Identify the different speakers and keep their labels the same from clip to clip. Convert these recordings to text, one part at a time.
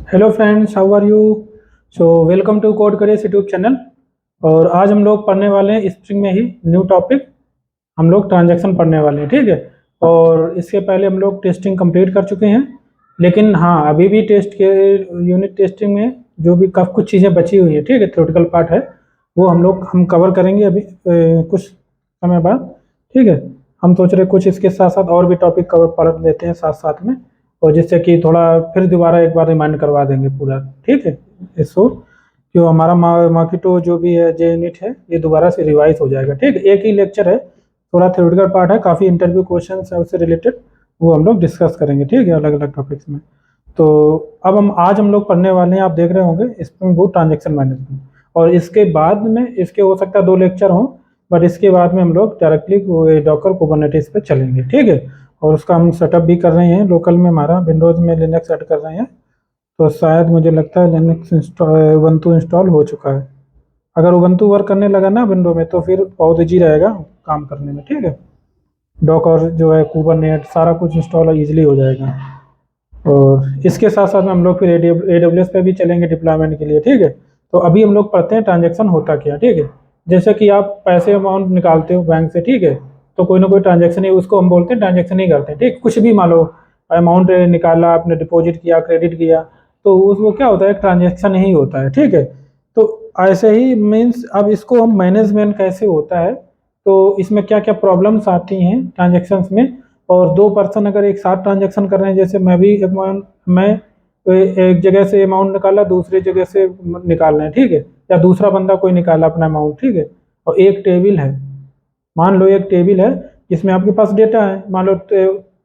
Speaker 1: Hello friends, how are you. Welcome to Code Careers YouTube channel. और आज हम लोग पढ़ने वाले हैं स्प्रिंग में ही न्यू टॉपिक। हम लोग ट्रांजैक्शन पढ़ने वाले हैं, ठीक है। और इसके पहले हम लोग टेस्टिंग कंप्लीट कर चुके हैं, लेकिन हाँ, अभी भी टेस्ट के यूनिट टेस्टिंग में जो भी काफ़ी कुछ चीज़ें बची हुई है, ठीक है, थ्योरेटिकल पार्ट है, वो हम कवर करेंगे अभी कुछ समय बाद, ठीक है। हम सोच रहे कुछ इसके साथ साथ और भी टॉपिक कवर पढ़ लेते हैं साथ साथ में, और जिससे कि थोड़ा फिर दोबारा एक बार रिमाइंड करवा देंगे पूरा, ठीक है। इसको जो हमारा मार्केटो जो भी है जे यूनिट है, ये दोबारा से रिवाइज हो जाएगा, ठीक है। एक ही लेक्चर है, थोड़ा थ्योरेटिकल पार्ट है, काफ़ी इंटरव्यू क्वेश्चन है उससे रिलेटेड, वो हम लोग डिस्कस करेंगे, ठीक है, अलग अलग टॉपिक्स में। तो अब आज हम लोग पढ़ने वाले हैं, आप देख रहे होंगे, स्प्रिंग बूट ट्रांजेक्शन मैनेजमेंट। और इसके बाद में इसके हो सकता है 2 लेक्चर हों, बट इसके बाद में हम लोग डायरेक्टली डॉकर कुबरनेटिस पे चलेंगे, ठीक है। और उसका हम सेटअप भी कर रहे हैं लोकल में, हमारा विंडोज़ में लिनक्स सेट कर रहे हैं। तो शायद मुझे लगता है लिनक्स उबंटू इंस्टॉल हो चुका है। अगर उबंटू वर्क करने लगा ना विंडो में, तो फिर बहुत ईजी रहेगा काम करने में, ठीक है। डॉकर जो है, कुबरनेट, सारा कुछ इंस्टॉल ईजिली हो जाएगा। और इसके साथ साथ में हम लोग फिर AWS पे भी चलेंगे डिप्लॉयमेंट के लिए, ठीक है। तो अभी हम लोग पढ़ते हैं ट्रांजेक्शन होता क्या, ठीक है। जैसे कि आप पैसे अमाउंट निकालते हो बैंक से, ठीक है, तो कोई ना कोई ट्रांजेक्शन ही, उसको हम बोलते हैं ट्रांजेक्शन ही करते हैं, ठीक। कुछ भी मान लो अमाउंट निकाला, आपने डिपॉजिट किया, क्रेडिट किया, तो उसको क्या होता है, ट्रांजेक्शन ही होता है, ठीक है। तो ऐसे ही मीन्स अब इसको हम मैनेजमेंट कैसे होता है, तो इसमें क्या क्या प्रॉब्लम्स आती हैं ट्रांजेक्शन्स में। और 2 पर्सन अगर एक साथ ट्रांजेक्शन कर रहे हैं, जैसे मैं एक जगह से अमाउंट निकाला, दूसरी जगह से निकाल रहे हैं, ठीक है, या दूसरा बंदा कोई निकाला अपना अमाउंट, ठीक है। और एक टेबल है, मान लो एक टेबल है जिसमें आपके पास डेटा है, मान लो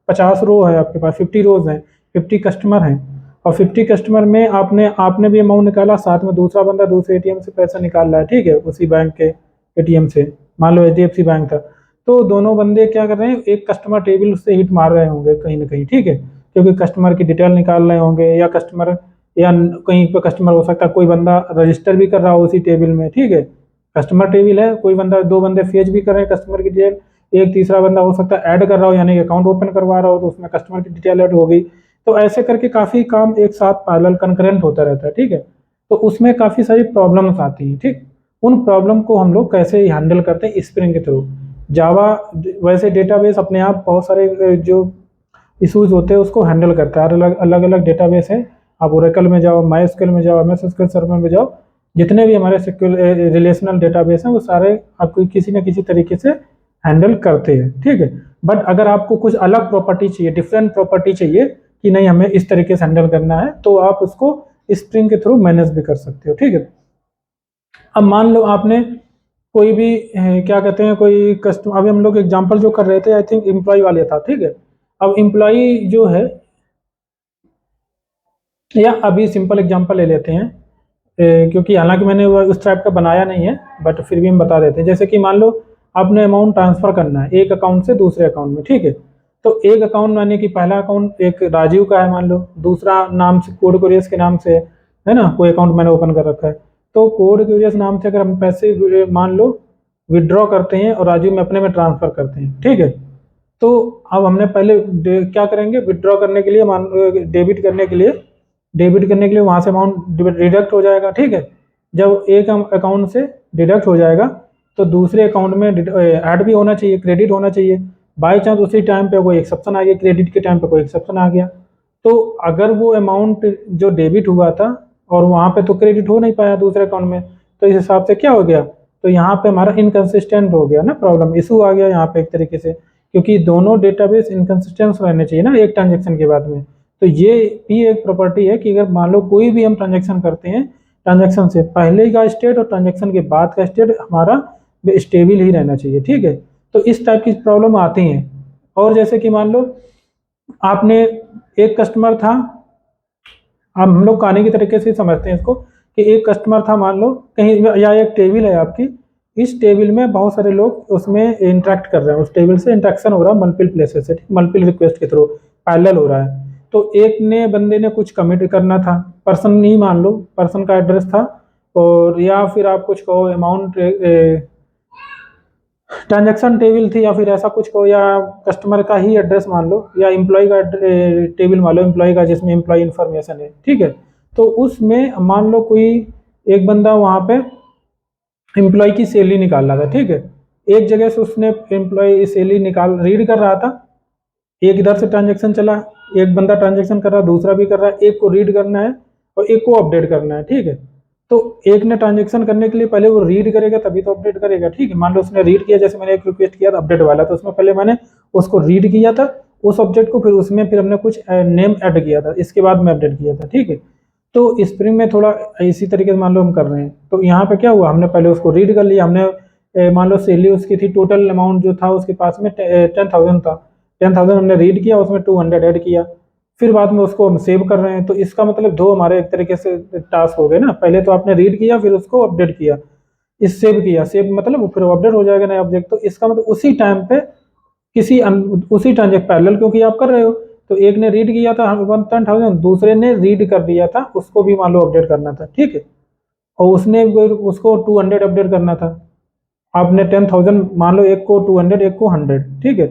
Speaker 1: 50 रो है आपके पास, 50 रोज हैं, 50 कस्टमर हैं। और 50 कस्टमर में आपने आपने भी अमाउंट निकाला, साथ में दूसरा बंदा दूसरे ATM से पैसा निकाल रहा है, ठीक है, उसी बैंक के ATM से, मान लो HDFC बैंक था। तो दोनों बंदे क्या कर रहे हैं, एक कस्टमर टेबल से हिट मार रहे होंगे कहीं ना कहीं, ठीक है, क्योंकि कस्टमर की डिटेल निकाल रहे होंगे, या कस्टमर, या कहीं पर कस्टमर हो सकता है कोई बंदा रजिस्टर भी कर रहा हो उसी टेबल में, ठीक है। कस्टमर टेबल है, कोई बंदा, 2 बंदे फेच भी कर रहे हैं कस्टमर की डिटेल, एक तीसरा बंदा हो सकता है ऐड कर रहा हो, यानी अकाउंट ओपन करवा रहा हो, तो उसमें कस्टमर की डिटेल ऐड हो गई। तो ऐसे करके काफ़ी काम एक साथ पैरेलल कंकरेंट होता रहता है, ठीक है। तो उसमें काफ़ी सारी प्रॉब्लम्स आती हैं, ठीक। उन प्रॉब्लम को हम लोग कैसे हैंडल करते हैं स्प्रिंग के थ्रू। जावा वैसे डेटाबेस अपने आप बहुत सारे जो इश्यूज होते हैं उसको हैंडल करता है, अलग अलग अलग डेटाबेस है। आप ओरेकल में जाओ, MySQL में जाओ, MS SQL सर्वर में जाओ, जितने भी हमारे रिलेशनल डेटाबेस हैं वो सारे आपको किसी न किसी तरीके से हैंडल करते हैं, ठीक है। बट अगर आपको कुछ अलग प्रॉपर्टी चाहिए, डिफरेंट प्रॉपर्टी चाहिए कि नहीं हमें इस तरीके से हैंडल करना है, तो आप उसको स्प्रिंग के थ्रू मैनेज भी कर सकते हो, ठीक है। अब मान लो आपने कोई भी क्या कहते हैं, कोई कस्टमर, अभी हम लोग एग्जांपल जो कर रहे थे, आई थिंक एम्प्लॉय वाले था, ठीक है। अब एम्प्लॉय जो है, या अभी सिंपल एग्जांपल ले लेते हैं, क्योंकि हालांकि मैंने वो उस टाइप का बनाया नहीं है, बट फिर भी हम बता देते हैं। जैसे कि मान लो आपने अमाउंट ट्रांसफर करना है एक अकाउंट से दूसरे अकाउंट में, ठीक है। तो एक अकाउंट यानी कि पहला अकाउंट एक राजीव का है मान लो, दूसरा नाम से कोड कुरियस के नाम से है ना, कोई अकाउंट मैंने ओपन कर रखा है। तो कोड कुरियस नाम से अगर हम पैसे मान लो विड्रॉ करते हैं और राजीव में अपने में ट्रांसफर करते हैं, ठीक है। तो अब हमने पहले क्या करेंगे, विड्रॉ करने के लिए, मान डेबिट करने के लिए वहां से अमाउंट डिडक्ट हो जाएगा, ठीक है। जब एक अकाउंट से डिडक्ट हो जाएगा, तो दूसरे अकाउंट में ऐड भी होना चाहिए, क्रेडिट होना चाहिए। बाई चांस उसी टाइम पे कोई एक्सेप्शन आ गया, क्रेडिट के टाइम पे कोई एक्सेप्शन आ गया, तो अगर वो अमाउंट जो डेबिट हुआ था और वहां पे तो क्रेडिट हो नहीं पाया दूसरे अकाउंट में, तो इस हिसाब से क्या हो गया, तो यहाँ पे हमारा इनकंसिस्टेंट हो गया ना, प्रॉब्लम इशू आ गया यहाँ पे एक तरीके से, क्योंकि दोनों डेटाबेस इनकंसिस्टेंट रहने चाहिए ना एक ट्रांजेक्शन के बाद में। तो ये भी एक प्रॉपर्टी है कि अगर मान लो कोई भी हम ट्रांजेक्शन करते हैं, ट्रांजेक्शन से पहले का स्टेट और ट्रांजेक्शन के बाद का स्टेट हमारा स्टेबल ही रहना चाहिए, ठीक है। तो इस टाइप की प्रॉब्लम आती हैं। और जैसे कि मान लो आपने, एक कस्टमर था, हम लोग कहानी की तरीके से समझते हैं इसको, कि एक कस्टमर था मान लो कहीं, या एक टेबल है आपकी, इस टेबल में बहुत सारे लोग उसमें इंटरेक्ट कर रहे हैं, उस टेबल से इंटरेक्शन हो रहा है मल्टीपल प्लेसेस से, मल्टीपल रिक्वेस्ट के थ्रू पैरेलल हो रहा है। तो एक ने बंदे ने कुछ कमिट करना था, पर्सन नहीं, मान लो पर्सन का एड्रेस था, और या फिर आप कुछ कहो अमाउंट, ट्रांजैक्शन टेबल थी, या फिर ऐसा कुछ कहो, या कस्टमर का ही एड्रेस मान लो, या एम्प्लॉय का टेबल मान लो, एम्प्लॉय का जिसमें एम्प्लॉय इन्फॉर्मेशन है, ठीक है। तो उसमें मान लो कोई एक बंदा वहाँ पे एम्प्लॉय की सैलरी निकाल रहा था, ठीक है। एक जगह से उसने एम्प्लॉय सैलरी निकाल रीड कर रहा था, एक इधर से ट्रांजेक्शन चला, एक बंदा ट्रांजेक्शन कर रहा है, दूसरा भी कर रहा है, एक को रीड करना है और एक को अपडेट करना है, ठीक है। तो एक ने ट्रांजेक्शन करने के लिए पहले वो रीड करेगा तभी तो अपडेट करेगा, ठीक है। मान लो उसने रीड किया, जैसे मैंने एक रिक्वेस्ट किया था अपडेट वाला, तो उसमें पहले मैंने उसको रीड किया था उस ऑब्जेक्ट को, फिर उसमें फिर हमने कुछ नेम ऐड किया था, इसके बाद में अपडेट किया था, ठीक है। तो स्प्रिंग में थोड़ा इसी तरीके से मान लो हम कर रहे हैं। तो यहाँ पे क्या हुआ, हमने पहले उसको रीड कर लिया, हमने मान लो सैलरी उसकी थी, टोटल अमाउंट जो था उसके पास में 10,000 था, 10,000 हमने रीड किया, उसमें 200 ऐड किया, फिर बाद में उसको हम सेव कर रहे हैं। तो इसका मतलब दो हमारे एक तरीके से टास्क हो गए ना, पहले तो आपने रीड किया फिर उसको अपडेट किया, इस सेव किया, सेव मतलब फिर अपडेट हो जाएगा नया ऑब्जेक्ट। तो इसका मतलब उसी टाइम पे उसी ट्रांजेक्ट पैरेलल क्योंकि आप कर रहे हो, तो एक ने रीड किया था 10,000, दूसरे ने रीड कर दिया था, उसको भी मान लो अपडेट करना था, ठीक है। और उसने उसको 200 अपडेट करना था, आपने 10,000 मान लो, एक को 200 एक को 100, ठीक है।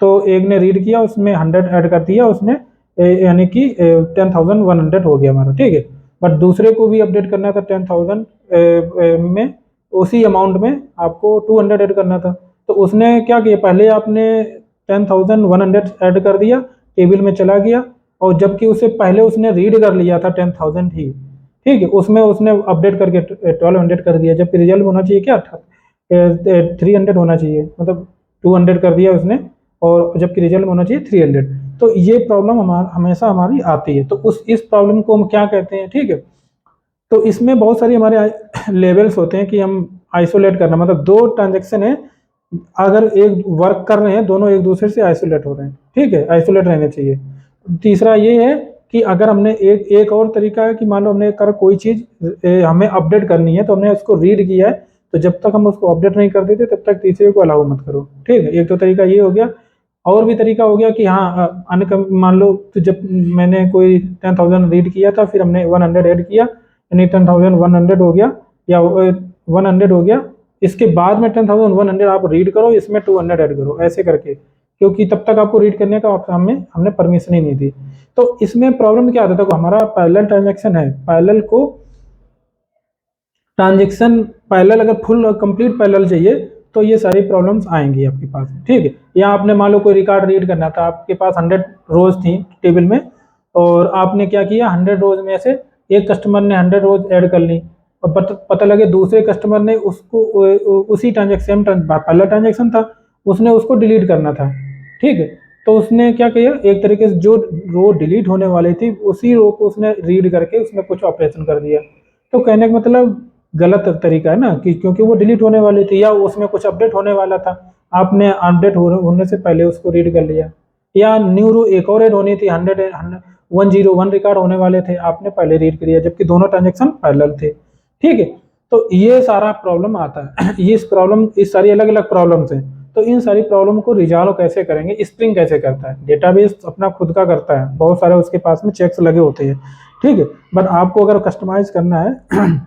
Speaker 1: तो एक ने रीड किया उसमें 100 ऐड कर दिया उसने, यानी कि 10,100 हो गया हमारा, ठीक है। बट दूसरे को भी अपडेट करना था 10,000 में, उसी अमाउंट में आपको 200 ऐड करना था। तो उसने क्या किया, पहले आपने 10,100 ऐड कर दिया, टेबल में चला गया, और जबकि उसे पहले उसने रीड कर लिया था 10,000 ही, ठीक है, उसमें उसने अपडेट करके 1,200 कर दिया, जबकि रिजल्ट होना चाहिए क्या था, 300 होना चाहिए, मतलब 200 कर दिया उसने, और जबकि रिजल्ट में होना चाहिए 300। तो ये प्रॉब्लम हमेशा हमारी आती है। तो इस प्रॉब्लम को हम क्या कहते हैं, ठीक है। तो इसमें बहुत सारी हमारे लेवल्स होते हैं कि हम आइसोलेट करना, मतलब दो ट्रांजेक्शन है, अगर एक वर्क कर रहे हैं दोनों एक दूसरे से आइसोलेट हो रहे हैं, ठीक है, आइसोलेट रहने चाहिए। तीसरा ये है कि अगर हमने एक और तरीका है कि मान लो हमने कर कोई चीज़ हमें अपडेट करनी है, तो हमने उसको रीड किया है, तो जब तक हम उसको अपडेट नहीं कर देते तब तक तीसरे को अलाउ मत करो, ठीक है। एक तो तरीका ये हो गया। और भी तरीका हो गया कि हाँ मान लो तो जब मैंने कोई 10,000 रीड किया था, फिर हमने 100 ऐड किया, यानी 10,100 हो गया, या 100 हो गया, इसके बाद में 10,100 आप रीड करो, इसमें 200 ऐड करो, ऐसे करके, क्योंकि तब तक आपको रीड करने का हमने परमिशन ही नहीं दी। तो इसमें प्रॉब्लम क्या आता था, देखो हमारा पैरेलल ट्रांजैक्शन है, पैरेलल को ट्रांजैक्शन पैरेलल अगर फुल कंप्लीट पैरेलल चाहिए तो ये सारी प्रॉब्लम्स आएंगी आपके पास, ठीक है। या आपने मान लो कोई रिकॉर्ड रीड करना था, आपके पास 100 रोज थी टेबल में, और आपने क्या किया, 100 रोज में से एक कस्टमर ने 100 रोज ऐड कर ली, और पता लगे दूसरे कस्टमर ने उसको उसी ट्रांजेक्शन, पहला ट्रांजेक्शन था, उसने उसको डिलीट करना था, ठीक है। तो उसने क्या किया, एक तरीके से जो रो डिलीट होने वाली थी उसी रो को उसने रीड करके उसमें कुछ ऑपरेशन कर दिया। तो कहने का मतलब गलत तरीका है ना, कि क्योंकि वो डिलीट होने वाली थी या उसमें कुछ अपडेट होने वाला था, आपने अपडेट होने से पहले उसको रीड कर लिया। या न्यू रो एक और ऐड होनी थी, 101 रिकॉर्ड होने वाले थे, आपने पहले रीड कर लिया, जबकि दोनों ट्रांजेक्शन पैरेलल थे, ठीक है। तो ये सारा प्रॉब्लम आता है। इस सारी अलग अलग प्रॉब्लम्स हैं। तो इन सारी प्रॉब्लम को रिजॉल्व कैसे करेंगे, स्प्रिंग कैसे करता है, डेटाबेस अपना खुद का करता है, बहुत सारे उसके पास में चेक्स लगे होते हैं, ठीक है। बट आपको अगर कस्टमाइज करना है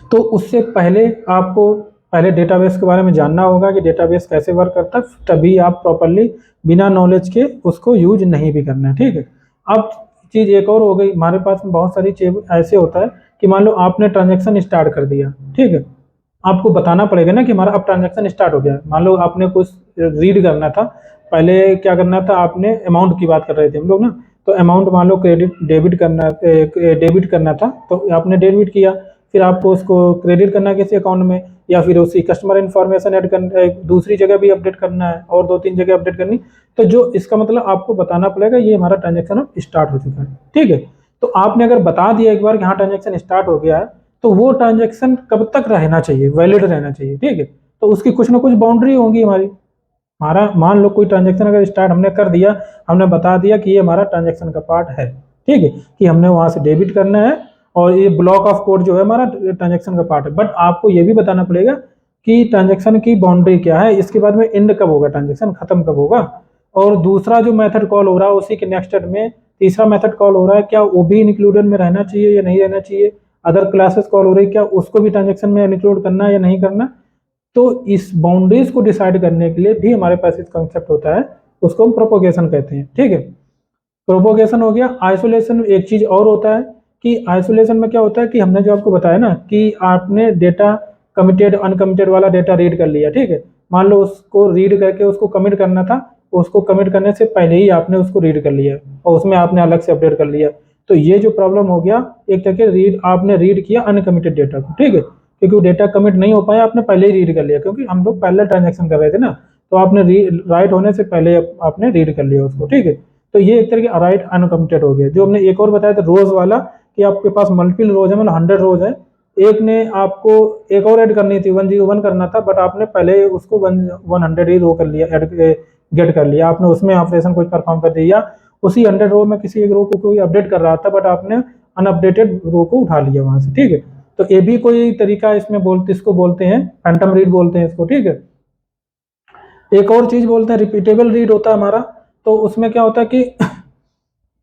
Speaker 1: तो उससे पहले आपको पहले डेटाबेस के बारे में जानना होगा कि डेटाबेस कैसे वर्क करता है, तभी आप प्रॉपरली बिना नॉलेज के उसको यूज नहीं भी करना है, ठीक है। अब चीज़ एक और हो गई, हमारे पास में बहुत सारी चीज ऐसे होता है कि मान लो आपने ट्रांजेक्शन स्टार्ट कर दिया, ठीक है, आपको बताना पड़ेगा ना कि हमारा अब ट्रांजेक्शन स्टार्ट हो गया। मान लो आपने कुछ रीड करना था, पहले क्या करना था, आपने अमाउंट की बात कर रहे थे हम लोग ना, तो अमाउंट मान लो डेबिट करना था, तो आपने डेबिट किया, फिर आपको उसको क्रेडिट करना है किसी अकाउंट में, या फिर उसी कस्टमर इन्फॉर्मेशन ऐड करना, दूसरी जगह भी अपडेट करना है, और 2-3 जगह अपडेट करनी। तो जो इसका मतलब आपको बताना पड़ेगा ये हमारा ट्रांजेक्शन अब स्टार्ट हो चुका है, ठीक है। तो आपने अगर बता दिया एक बार कि हाँ ट्रांजेक्शन स्टार्ट हो गया है, तो वो ट्रांजेक्शन कब तक रहना चाहिए, वैलिड रहना चाहिए, ठीक है। तो उसकी कुछ ना कुछ बाउंड्री होंगी हमारी। हमारा मान लो कोई ट्रांजेक्शन अगर स्टार्ट हमने कर दिया, हमने बता दिया कि ये हमारा ट्रांजेक्शन का पार्ट है, ठीक है, कि हमने वहां से डेबिट करना है, और ये ब्लॉक ऑफ कोड जो है हमारा ट्रांजेक्शन का पार्ट है। बट आपको ये भी बताना पड़ेगा कि ट्रांजेक्शन की बाउंड्री क्या है, इसके बाद में एंड कब होगा, ट्रांजेक्शन खत्म कब होगा, और दूसरा जो मेथड कॉल हो रहा है उसी के नेक्स्ट में तीसरा मेथड कॉल हो रहा है, क्या वो भी इंक्लूडेड में रहना चाहिए या नहीं रहना चाहिए, अदर क्लासेस कॉल हो रही है क्या उसको भी ट्रांजेक्शन में इंक्लूड करना है या नहीं करना। तो इस बाउंड्रीज को डिसाइड करने के लिए भी हमारे पास एक कंसेप्ट होता है, उसको हम प्रोपोगेशन कहते हैं, ठीक है। प्रोपोगेशन हो गया। आइसोलेशन एक चीज और होता है कि आइसोलेशन में क्या होता है कि हमने जो आपको बताया ना कि आपने डेटा कमिटेड अनकमिटेड वाला डेटा रीड कर लिया, ठीक है। मान लो उसको रीड करके उसको कमिट करना था, उसको कमिट करने से पहले ही आपने उसको रीड कर लिया और उसमें आपने अलग से अपडेट कर लिया। तो ये जो प्रॉब्लम हो गया, एक तरह के आपने रीड किया अनकमिटेड डेटा को, ठीक है, क्योंकि वो डेटा कमिट नहीं हो पाया, आपने पहले ही रीड कर लिया, क्योंकि हम लोग पहले ट्रांजेक्शन कर रहे थे ना, तो आपने राइट होने से पहले आपने रीड कर लिया उसको, ठीक है। तो ये एक तरह की राइट अनकमिटेड हो गया। जो हमने एक और बताया था रोज वाला, कि आपके पास मल्टीपल रोज है, मतलब 100 रोज है, एक ने आपको एक और ऐड करनी थी, 101 करना था, बट आपने पहले उसको 100 ही रो कर लिया, ऐड गेट कर लिया आपने, उसमें ऑपरेशन कुछ परफॉर्म कर दिया। उसी 100 रो में किसी एक रो को कोई अपडेट कर रहा था, बट आपने अनअपडेटेड रो को उठा लिया वहां से, ठीक है। तो ये भी कोई तरीका इसमें इसको बोलते हैं फैंटम रीड बोलते हैं इसको, ठीक है। एक और चीज बोलते हैं रिपीटेबल रीड होता है हमारा। तो उसमें क्या होता है कि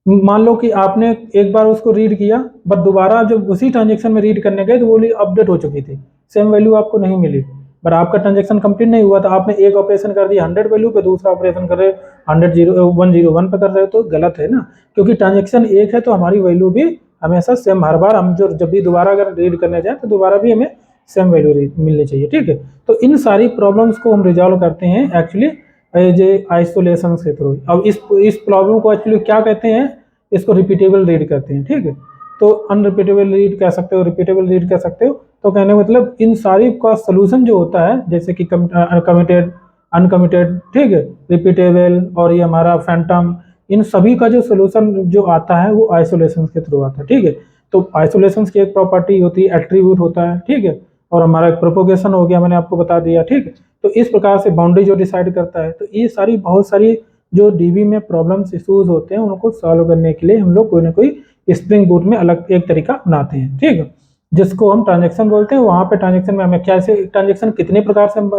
Speaker 1: मान लो कि आपने एक बार उसको रीड किया, बट दोबारा जब उसी ट्रांजेक्शन में रीड करने गए तो वो अपडेट हो चुकी थी, सेम वैल्यू आपको नहीं मिली, बट आपका ट्रांजेक्शन कंप्लीट नहीं हुआ था। आपने एक ऑपरेशन कर दिया 100 वैल्यू पे, दूसरा ऑपरेशन कर रहे 101 पे कर रहे हो, तो गलत है ना, क्योंकि ट्रांजेक्शन एक है तो हमारी वैल्यू भी हमेशा सेम, हर बार हम जो जब भी दोबारा अगर रीड करने जाए तो दोबारा भी हमें सेम वैल्यू मिलनी चाहिए, ठीक है। तो इन सारी प्रॉब्लम्स को हम रिजॉल्व करते हैं एक्चुअली एज ए आइसोलेशन के थ्रू। अब इस प्रॉब्लम को एक्चुअली क्या कहते हैं, इसको रिपीटेबल रीड करते हैं, ठीक है। तो अनरिपीटेबल रीड कह सकते हो, रिपीटेबल रीड कह सकते हो। तो कहने मतलब इन सारी का सोल्यूशन जो होता है, जैसे कि कमिटेड अनकमिटेड, ठीक है, रिपीटेबल और ये हमारा फैंटम, इन सभी का जो सोल्यूशन जो आता है वो आइसोलेशन के थ्रू आता है, ठीक है। तो आइसोलेशन की एक प्रॉपर्टी होती है एट्रीब्यूट होता है, ठीक है, और हमारा एक प्रोपोगेशन हो गया, मैंने आपको बता दिया, ठीक है। तो इस प्रकार से बाउंड्री जो डिसाइड करता है। तो ये सारी बहुत सारी जो डीबी में प्रॉब्लम्स इशूज होते हैं उनको सॉल्व करने के लिए हम लोग कोई ना कोई स्प्रिंग बूट में अलग एक तरीका अपनाते हैं, ठीक है, जिसको हम ट्रांजेक्शन बोलते हैं। वहाँ पे ट्रांजेक्शन में हमें कैसे ट्रांजेक्शन कितने प्रकार से हम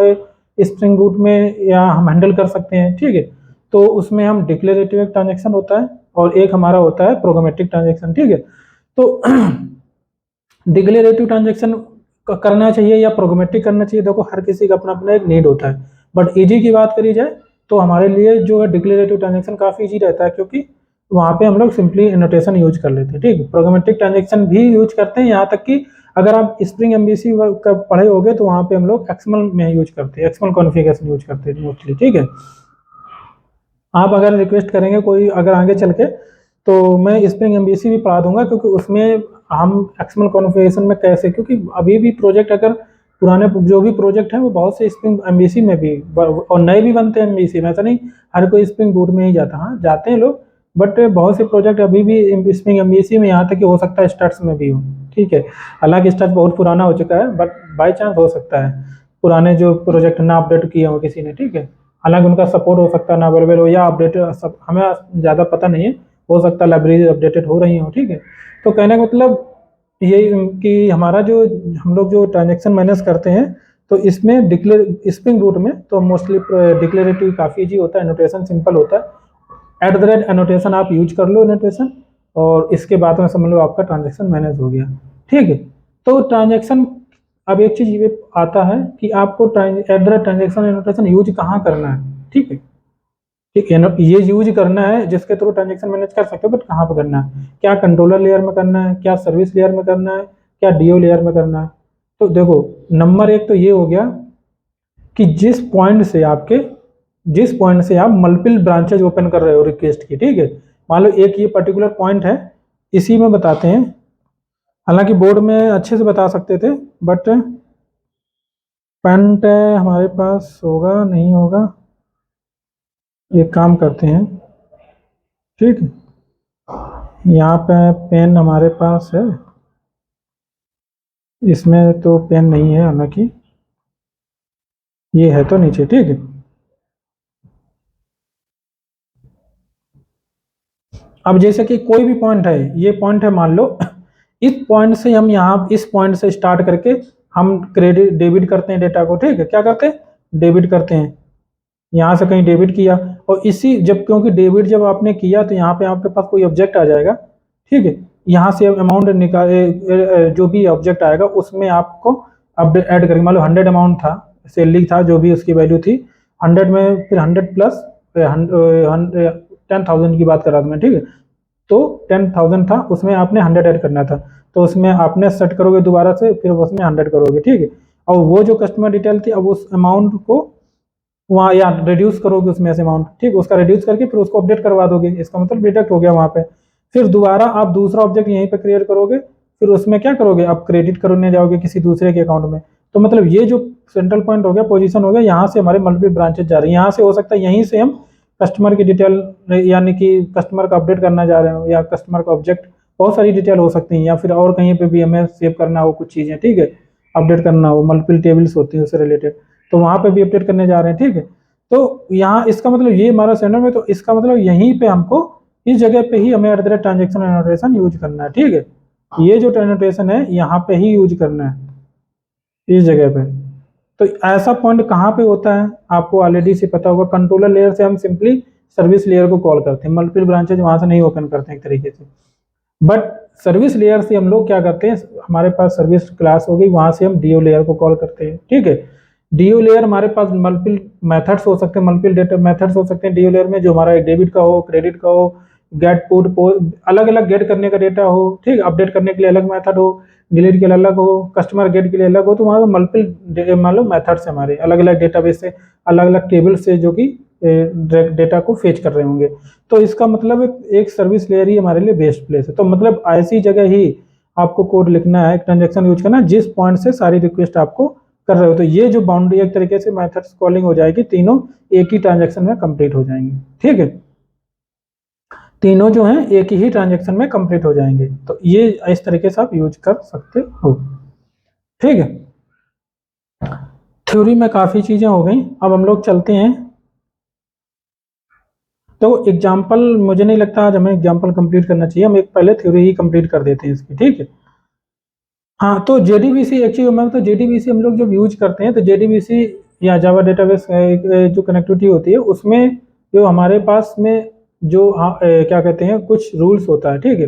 Speaker 1: स्प्रिंग बूट में या हम हैंडल कर सकते हैं, ठीक है। तो उसमें हम डिक्लेरेटिव एक ट्रांजेक्शन होता है और एक हमारा होता है प्रोग्रामेटिक ट्रांजेक्शन, ठीक है। तो डिक्लेरेटिव ट्रांजेक्शन करना चाहिए या प्रोग्रामेटिक करना चाहिए, देखो हर किसी का अपना अपना एक नीड होता है, बट इजी की बात करी जाए तो हमारे लिए जो है डिक्लेरेटिव ट्रांजेक्शन काफ़ी इजी रहता है, क्योंकि वहाँ पे हम लोग सिंपली एनोटेशन यूज कर लेते हैं, ठीक है। प्रोग्रामेटिक ट्रांजेक्शन भी यूज करते हैं, यहाँ तक कि अगर आप स्प्रिंग एमबीसी का पढ़े होगे तो वहाँ पे हम लोग एक्सएमएल में यूज करते हैं, एक्सएमएल कॉन्फ़िगरेशन यूज करते हैं मोस्टली, ठीक है। आप अगर रिक्वेस्ट करेंगे कोई अगर आगे चल के, तो मैं स्प्रिंग एमबीसी भी पढ़ा दूंगा, क्योंकि उसमें हम एक्सएमएल कॉन्फ़िगरेशन में कैसे, क्योंकि अभी भी प्रोजेक्ट अगर पुराने जो भी प्रोजेक्ट हैं वो बहुत से स्प्रिंग एमबीसी में भी और नए भी बनते हैं एमबीसी में, ऐसा नहीं हर कोई स्प्रिंग बूट में ही जाता, हाँ जाते हैं लोग, बट बहुत से प्रोजेक्ट अभी भी स्प्रिंग एमबीसी में, यहाँ तक कि हो सकता है स्टार्ट्स में भी हो, ठीक है। हालांकि स्टार्ट बहुत पुराना हो चुका है, बट बाई चांस हो सकता है पुराने जो प्रोजेक्ट ना अपडेट किए हो किसी ने, ठीक है। हालांकि उनका सपोर्ट हो सकता है ना अवेलेबल हो या अपडेट, सब हमें ज़्यादा पता नहीं है, हो सकता है लाइब्रेरी अपडेटेड हो रही हो, ठीक है। तो कहने का मतलब ये कि हमारा जो हम लोग जो ट्रांजेक्शन मैनेज करते हैं, तो इसमें डिक्लेयर स्प्रिंग बूट में तो मोस्टली डिक्लेरेटिव काफ़ी ईजी होता है, एनोटेशन सिंपल होता है, एट द रेट एनोटेशन आप यूज कर लो एनोटेशन, और इसके बाद में समझ लो आपका ट्रांजेक्शन मैनेज हो गया, ठीक है। तो ट्रांजेक्शन, अब एक चीज ये आता है कि आपको at the rate transaction annotation use कहाँ करना है, ठीक है। ठीक है, ये यूज करना है जिसके थ्रू ट्रांजेक्शन मैनेज कर सकते हो, बट कहाँ पे करना है, क्या कंट्रोलर लेयर में करना है, क्या सर्विस लेयर में करना है, क्या डीओ लेयर में करना है। तो देखो नंबर एक तो ये हो गया कि जिस पॉइंट से आप मल्टीपल ब्रांचेज ओपन कर रहे हो रिक्वेस्ट की, ठीक है। मान लो एक ये पर्टिकुलर पॉइंट है, इसी में बताते हैं, हालांकि बोर्ड में अच्छे से बता सकते थे, बट पेन हमारे पास होगा नहीं होगा, एक काम करते हैं, ठीक है, यहाँ पे पेन हमारे पास है, इसमें तो पेन नहीं है, हालांकि ये है तो नीचे, ठीक है। अब जैसे कि कोई भी पॉइंट है, ये पॉइंट है मान लो, इस पॉइंट से हम यहाँ इस पॉइंट से स्टार्ट करके हम क्रेडिट डेबिट करते हैं डेटा को, ठीक है, क्या करते हैं, डेबिट करते हैं, यहाँ से कहीं डेबिट किया, और इसी जब क्योंकि डेबिट जब आपने किया तो यहाँ पे आपके पास कोई ऑब्जेक्ट आ जाएगा, ठीक है, यहाँ से अमाउंट निकाल, जो भी ऑब्जेक्ट आएगा उसमें आपको अपडेट ऐड करेंगे। मान लो 100 अमाउंट था, सैलरी था, जो भी उसकी वैल्यू थी 100 में, फिर 100 प्लस 10,000 की बात कर रहा था मैं, ठीक है। तो 10,000 था, उसमें आपने 100 ऐड करना था, तो उसमें आपने सेट करोगे दोबारा से, फिर उसमें 100 करोगे, ठीक है। और वो जो कस्टमर डिटेल थी, अब उस अमाउंट को वहाँ या रिड्यूस करोगे उसमें से अमाउंट, ठीक, उसका रिड्यूस करके फिर उसको अपडेट करवा दोगे, इसका मतलब डिडक्ट हो गया वहाँ पे। फिर दोबारा आप दूसरा ऑब्जेक्ट यहीं पे क्रिएट करोगे, फिर उसमें क्या करोगे, आप क्रेडिट करने जाओगे किसी दूसरे के अकाउंट में। तो मतलब ये जो सेंट्रल पॉइंट हो गया, पोजीशन हो गया, यहाँ से हमारे मल्टीपल ब्रांचेज जा रही हैं, यहाँ से हो सकता है यहीं से हम कस्टमर की डिटेल, यानी कि कस्टमर का अपडेट करना जा रहे हो, या कस्टमर का ऑब्जेक्ट, बहुत सारी डिटेल हो सकती हैं, या फिर और कहीं पे भी हमें सेव करना हो कुछ चीज़ें, ठीक है, अपडेट करना हो, मल्टीपल टेबल्स होती हैं उससे रिलेटेड, तो वहाँ पे भी अपडेट करने जा रहे हैं, ठीक है। तो यहाँ इसका मतलब ये हमारा सेंडर में, तो इसका मतलब यहीं पे हमको इस जगह पे ही हमें ट्रांजेक्शन एनोटेशन यूज करना है, ठीक है। ये जो एनोटेशन है यहाँ पे ही यूज करना है, इस जगह पे। तो ऐसा पॉइंट कहाँ पे होता है, आपको ऑलरेडी से पता होगा, कंट्रोलर लेयर से हम सिंपली सर्विस लेयर को कॉल करते हैं, मल्टीपल ब्रांचेज वहां से नहीं ओपन करते हैं एक तरीके से। बट सर्विस लेयर से हम लोग क्या करते हैं, हमारे पास सर्विस क्लास होगी, वहां से हम डीओ लेयर को कॉल करते हैं, ठीक है। डीओ लेयर हमारे पास मल्टीपल मेथड्स हो सकते हैं, मल्टीपल डेटा मेथड्स हो सकते हैं डीओ लेयर में, जो हमारा डेबिट का हो, क्रेडिट का हो, गेट पुट, अलग अलग गेट करने का डेटा हो, ठीक, अपडेट करने के लिए अलग मेथड हो, डिलीट के लिए अलग हो, कस्टमर गेट के लिए अलग हो, तो वहाँ मल्टीपल मान लो मेथड्स हमारे अलग अलग डेटाबेस से, अलग अलग टेबल से जो कि डेटा को फेच कर रहे होंगे। तो इसका मतलब एक सर्विस लेयर ही हमारे लिए बेस्ट प्लेस है। तो मतलब ऐसी जगह ही आपको कोड लिखना है, एक ट्रांजेक्शन यूज करना है जिस पॉइंट से सारी रिक्वेस्ट आपको कर रहे हो। तो ये जो बाउंड्री एक तरीके से मेथड्स कॉलिंग हो जाएगी, तीनों एक ही ट्रांजेक्शन में कंप्लीट हो जाएंगे, ठीक है, तीनों जो हैं एक ही ट्रांजेक्शन में कंप्लीट हो जाएंगे। तो ये इस तरीके से आप यूज कर सकते हो, ठीक है। थ्योरी में काफ़ी चीज़ें हो गई, अब हम लोग चलते हैं। तो एग्जाम्पल, मुझे नहीं लगता आज हमें एग्जाम्पल कंप्लीट करना चाहिए, हम एक पहले थ्योरी ही कंप्लीट कर देते हैं इसकी, ठीक है। हाँ, तो जेडीबीसी एक्चुअली मैम, तो जेडीबीसी हम लोग जब यूज करते हैं, तो जेडीबीसी या जावा डेटाबेस जो कनेक्टिविटी होती है, उसमें जो हमारे पास में जो क्या कहते हैं, कुछ रूल्स होता है, ठीक है,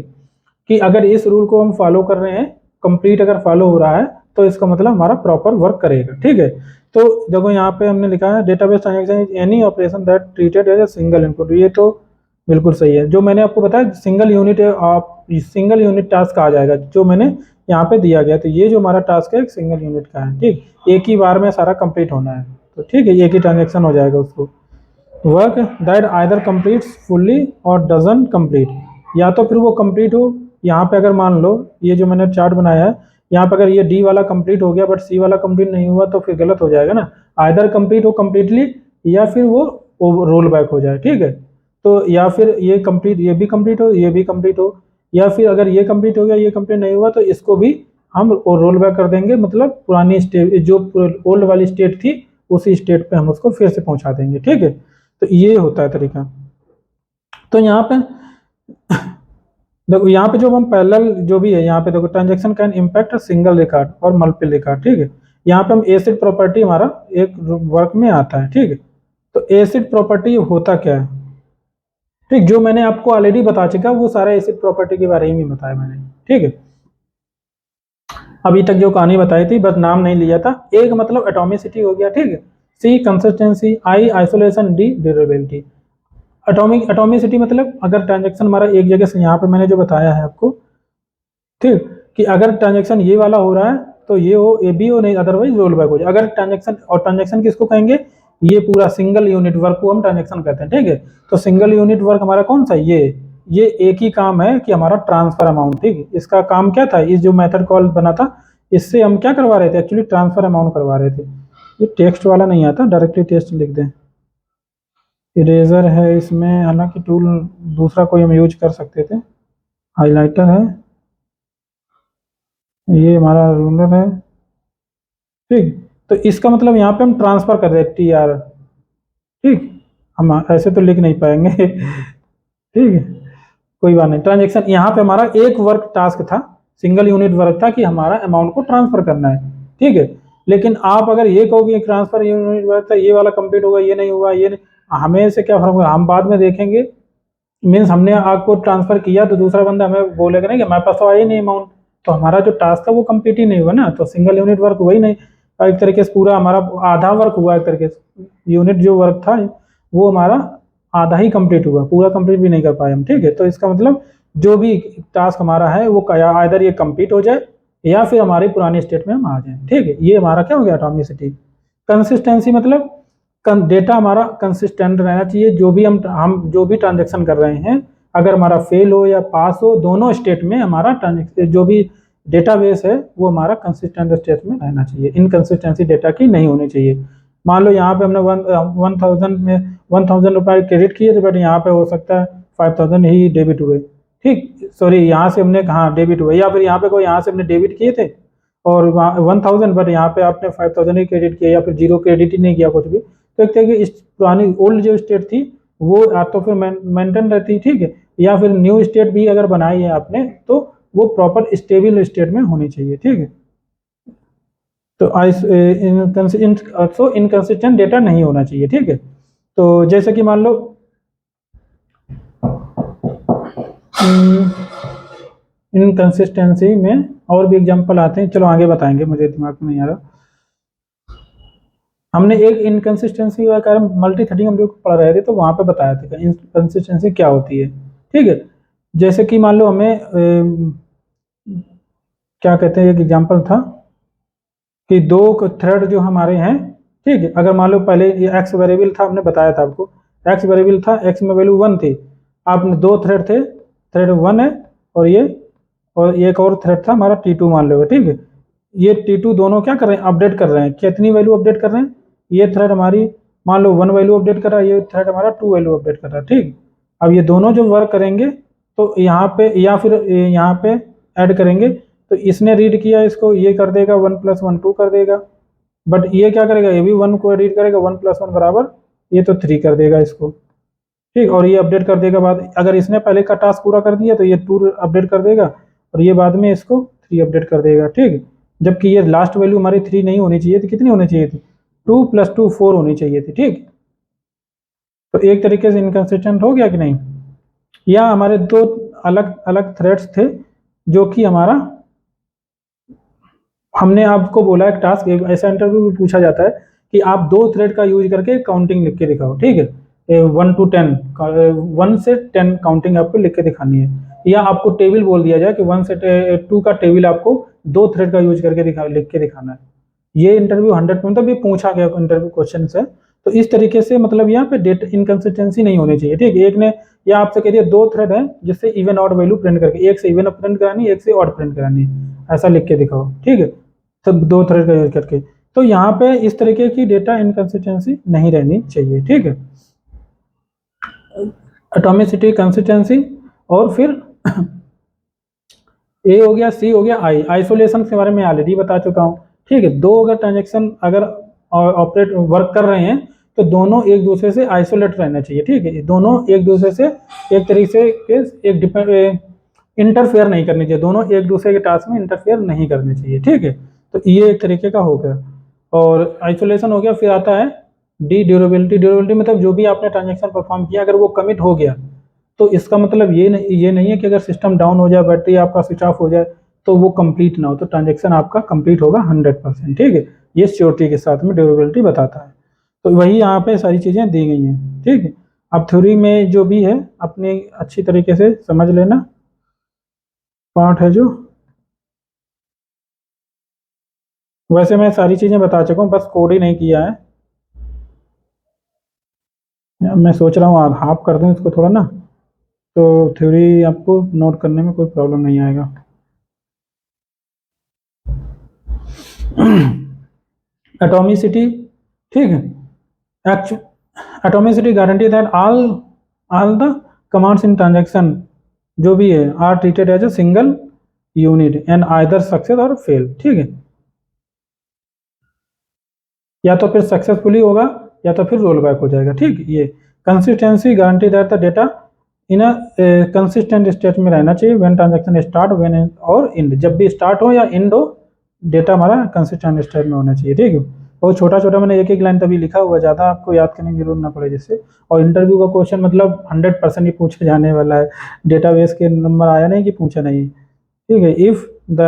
Speaker 1: कि अगर इस रूल को हम फॉलो कर रहे हैं, कंप्लीट अगर फॉलो हो रहा है, तो इसका मतलब हमारा प्रॉपर वर्क करेगा, ठीक है। तो देखो यहाँ पे हमने लिखा है database transaction any operation that treated as a single input, ये तो बिल्कुल सही है। जो मैंने आपको बताया सिंगल यूनिट, आप सिंगल यूनिट टास्क आ जाएगा जो मैंने यहाँ पे दिया गया, तो ये जो हमारा टास्क है एक सिंगल यूनिट का है, ठीक, एक ही बार में सारा कंप्लीट होना है, तो ठीक है, एक ही ट्रांजेक्शन हो जाएगा उसको। Work that either completes fully और डजंट कंप्लीट, या तो फिर वो कंप्लीट हो, यहाँ पे अगर मान लो ये जो मैंने चार्ट बनाया है, यहाँ पे अगर ये डी वाला कंप्लीट हो गया बट सी वाला कंप्लीट नहीं हुआ, तो फिर गलत हो जाएगा ना, आइदर कंप्लीट हो कंप्लीटली, या फिर वो रोल बैक हो जाए, ठीक है। तो या फिर ये कंप्लीट, ये भी कंप्लीट हो, ये भी कंप्लीट हो, या फिर अगर ये कंप्लीट हो गया, ये कंप्लीट नहीं हुआ, तो इसको भी हम रोल बैक कर देंगे, मतलब पुरानी स्टेट, जो ओल्ड वाली स्टेट थी उसी स्टेट पे हम उसको फिर से पहुंचा देंगे, ठीक है। तो ये होता है तरीका। तो यहाँ पे देखो, यहाँ पे जो हम पैरेलल जो भी है, यहाँ पे देखो transaction can impact single record और मल्टीपल रिकॉर्ड, ठीक है। यहाँ पे हम एसिड प्रॉपर्टी हमारा एक वर्क में आता है, ठीक है। तो एसिड प्रॉपर्टी होता क्या है, ठीक, जो मैंने आपको ऑलरेडी बता चुका, वो सारा एसिड प्रॉपर्टी के बारे में ही बताया मैंने, ठीक है। अभी तक जो कहानी बताई थी बस नाम नहीं लिया था। एक मतलब एटॉमिसिटी हो गया, ठीक है, सी कंसिस्टेंसी, आई आइसोलेशन, डी ड्यूरेबिलिटी। एटॉमिसिटी मतलब अगर ट्रांजेक्शन हमारा एक जगह से, यहाँ पे मैंने जो बताया है आपको, ठीक, कि अगर ट्रांजेक्शन ये वाला हो रहा है तो ये हो, ए बी हो, नहीं अदरवाइज रोल बैक हो जाए। अगर ट्रांजेक्शन, और ट्रांजेक्शन किसको कहेंगे, ये पूरा सिंगल यूनिट वर्क को हम ट्रांजेक्शन कहते हैं, ठीक है। तो सिंगल यूनिट वर्क हमारा कौन सा, ये एक ही काम है कि हमारा ट्रांसफर अमाउंट, ठीक है। इसका काम क्या था, इस जो मेथड कॉल बना था, इससे हम क्या करवा रहे थे, एक्चुअली ट्रांसफर अमाउंट करवा रहे थे। ये टेक्स्ट वाला नहीं आता, डायरेक्टली टेक्स्ट लिख दें। इरेजर है इसमें, हालांकि टूल दूसरा कोई हम यूज कर सकते थे। हाइलाइटर है, ये हमारा रूलर है, ठीक। तो इसका मतलब यहाँ पे हम ट्रांसफर कर रहे हैं टी आर, ठीक, हम ऐसे तो लिख नहीं पाएंगे ठीक है, कोई बात नहीं। ट्रांजेक्शन यहाँ पे हमारा एक वर्क टास्क था, सिंगल यूनिट वर्क था कि हमारा अमाउंट को ट्रांसफर करना है, ठीक है। लेकिन आप अगर ये कहोगे ट्रांसफर यूनिट वर्क था, ये वाला कंप्लीट होगा, ये नहीं हुआ, ये नहीं, हमें से क्या फर्क होगा, हम बाद में देखेंगे। मीन्स हमने आपको ट्रांसफर किया तो दूसरा बंदा हमें बोलेगा नहीं कि हमारे पास तो आया नहीं अमाउंट, तो हमारा जो टास्क था वो कंप्लीट ही नहीं हुआ ना, तो सिंगल यूनिट वर्क हुआ ही नहीं। एक तरीके से पूरा हमारा आधा वर्क हुआ, एक तरीके से यूनिट जो वर्क था वो हमारा आधा ही कंप्लीट हुआ, पूरा कंप्लीट भी नहीं कर पाए हम, ठीक है। तो इसका मतलब जो भी टास्क हमारा है वो आइदर ये कंप्लीट हो जाए या फिर हमारी पुरानी स्टेट में हम आ जाएं। ठीक है, ये हमारा क्या हो गया एटॉमिसिटी। कंसिस्टेंसी मतलब डेटा हमारा कंसिस्टेंट रहना चाहिए। जो भी हम जो भी ट्रांजेक्शन कर रहे हैं, अगर हमारा फेल हो या पास हो, दोनों स्टेट में हमारा जो भी डेटाबेस है वो हमारा कंसिस्टेंट स्टेट में रहना चाहिए। इनकंसिस्टेंसी डेटा की नहीं होनी चाहिए। मान लो यहाँ पे हमने 1000 रुपये क्रेडिट किए थे, बट यहाँ पे हो सकता है 5000 ही डेबिट हुए। ठीक, सॉरी, यहाँ से हमने हाँ डेबिट हुए, या फिर यहाँ पे कोई यहाँ से हमने डेबिट किए थे और 1000, बट यहाँ पे आपने 5000 ही क्रेडिट किया या फिर जीरो क्रेडिट ही नहीं किया कुछ भी। तो एक तरह की पुरानी ओल्ड जो स्टेट थी वो या तो फिर मेंटेन रहती, ठीक है, या फिर न्यू स्टेट भी अगर बनाई है आपने तो वो प्रॉपर स्टेबल स्टेट में होनी चाहिए। ठीक है, तो इनकंसिस्टेंट डेटा नहीं होना चाहिए। ठीक है, तो जैसे कि मान लो इनकंसिस्टेंसी में और भी एग्जांपल आते हैं, चलो आगे बताएंगे, मुझे दिमाग में नहीं आ रहा। हमने एक इनकंसिस्टेंसी का कारण मल्टी थ्रेडिंग हम लोग पढ़ रहे थे, तो वहां पे बताया था इनकंसिस्टेंसी क्या होती है। ठीक है, जैसे कि मान लो हमें क्या कहते हैं, एक एग्जांपल था कि दो थ्रेड जो हमारे हैं, ठीक है, अगर मान लो पहले ये एक्स वेरिएबल था, हमने बताया था आपको एक्स वेरिएबल था, एक्स में वैल्यू 1 थी, आपने दो थ्रेड थे, थ्रेड 1 है और ये, और एक और थ्रेड था हमारा T2 मान लो। ठीक है, ये T2 दोनों क्या कर रहे हैं, अपडेट कर रहे हैं। कितनी वैल्यू अपडेट कर रहे हैं, ये थ्रेड हमारी मान लो 1 वैल्यू अपडेट कर रहा है, ये थ्रेड हमारा 2 वैल्यू अपडेट कर रहा है। ठीक, अब ये दोनों जो वर्क करेंगे तो यहाँ पे या फिर यहाँ पे ऐड करेंगे, तो इसने रीड किया इसको, ये कर देगा 1 + 1 2 कर देगा, बट ये क्या करेगा, ये भी 1 को रीड करेगा, 1 + 1 बराबर ये तो 3 कर देगा इसको। ठीक, और ये अपडेट कर देगा बाद, अगर इसने पहले का टास्क पूरा कर दिया तो ये 2 अपडेट कर देगा और ये बाद में इसको 3 अपडेट कर देगा। ठीक, जबकि ये लास्ट वैल्यू हमारी 3 नहीं होनी चाहिए थी, कितनी होनी चाहिए थी, 2 + 2 4 होनी चाहिए थी। ठीक, तो एक तरीके से इनकंसिस्टेंट हो गया कि नहीं। या हमारे दो अलग अलग थ्रेड्स थे जो कि हमारा, हमने आपको बोला एक टास्क, एक ऐसा इंटरव्यू में पूछा जाता है कि आप दो थ्रेड का यूज करके काउंटिंग लिख के दिखाओ। ठीक है, 1 to 10, 1 से 10 काउंटिंग आपको लिख के दिखानी है, या आपको टेबल बोल दिया जाए कि 1 से 2 का टेबल आपको दो थ्रेड का यूज करके लिख के दिखाना है। ये इंटरव्यू 100 मतलब ये पूछा गया इंटरव्यू क्वेश्चन है। तो इस तरीके से मतलब यहाँ पे डेटा इनकंसिस्टेंसी नहीं होनी चाहिए। ठीक है, एक ने या आपसे कह दिया दो थ्रेड है जिससे इवन ऑड वैल्यू प्रिंट करके, एक से इवन प्रिंट करानी है, एक से ऑड प्रिंट करानी है, ऐसा लिख के दिखाओ। ठीक है, सब दो थ्रेड का यूज करके, तो यहाँ पे इस तरीके की डेटा इनकंसिस्टेंसी नहीं रहनी चाहिए। ठीक है, एटॉमिसिटी, कंसिस्टेंसी, और फिर ए हो गया, सी हो गया, आई। आइसोलेशन के बारे में ऑलरेडी बता चुका हूँ। ठीक है, दो अगर ट्रांजेक्शन अगर ऑपरेट वर्क कर रहे हैं तो दोनों एक दूसरे से आइसोलेट रहना चाहिए। ठीक है, दोनों एक दूसरे से एक तरीके से एक इंटरफेयर नहीं करनी चाहिए, दोनों एक दूसरे के टास्क में इंटरफेयर नहीं करने चाहिए। ठीक है, तो ये एक तरीके का हो गया, और आइसोलेशन हो गया। फिर आता है डी ड्यूरेबिलिटी। ड्यूरेबिलिटी मतलब जो भी आपने ट्रांजेक्शन परफॉर्म किया अगर वो कमिट हो गया तो इसका मतलब ये नहीं है कि अगर सिस्टम डाउन हो जाए, बैटरी आपका स्विच ऑफ हो जाए तो वो कंप्लीट ना हो, तो ट्रांजेक्शन आपका कंप्लीट होगा 100%। ठीक है, ये सिक्योरिटी के साथ में ड्यूरेबिलिटी बताता है। तो वही यहाँ पे सारी चीज़ें दी गई हैं। ठीक है, अब थ्योरी में जो भी है अपने अच्छी तरीके से समझ लेना, पार्ट है जो, वैसे मैं सारी चीज़ें बता चुका हूँ, बस कोड ही नहीं किया है। मैं सोच रहा हूँ हाफ कर दूँ इसको थोड़ा ना, तो थ्योरी आपको नोट करने में कोई प्रॉब्लम नहीं आएगा। एटॉमिसिटी, ठीक है, atomicity guarantee that all the commands in transaction जो भी है are treated as a single unit and either success और फेल। ठीक है, या तो फिर सक्सेसफुली होगा या तो फिर रोल बैक हो जाएगा। ठीक, ये consistency guarantee that the data in a consistent state में रहना चाहिए व्हेन ट्रांजैक्शन स्टार्ट, व्हेन और एंड, जब भी स्टार्ट हो या एंड हो डेटा हमारा कंसिस्टेंट स्टेट में होना चाहिए। ठीक है, बहुत छोटा छोटा मैंने एक एक लाइन तभी लिखा हुआ, ज़्यादा आपको याद करने की जरूरत ना पड़े जिससे। और इंटरव्यू का क्वेश्चन मतलब 100% ही पूछा जाने वाला है, डेटाबेस के नंबर आया नहीं कि पूछा नहीं। ठीक है, if the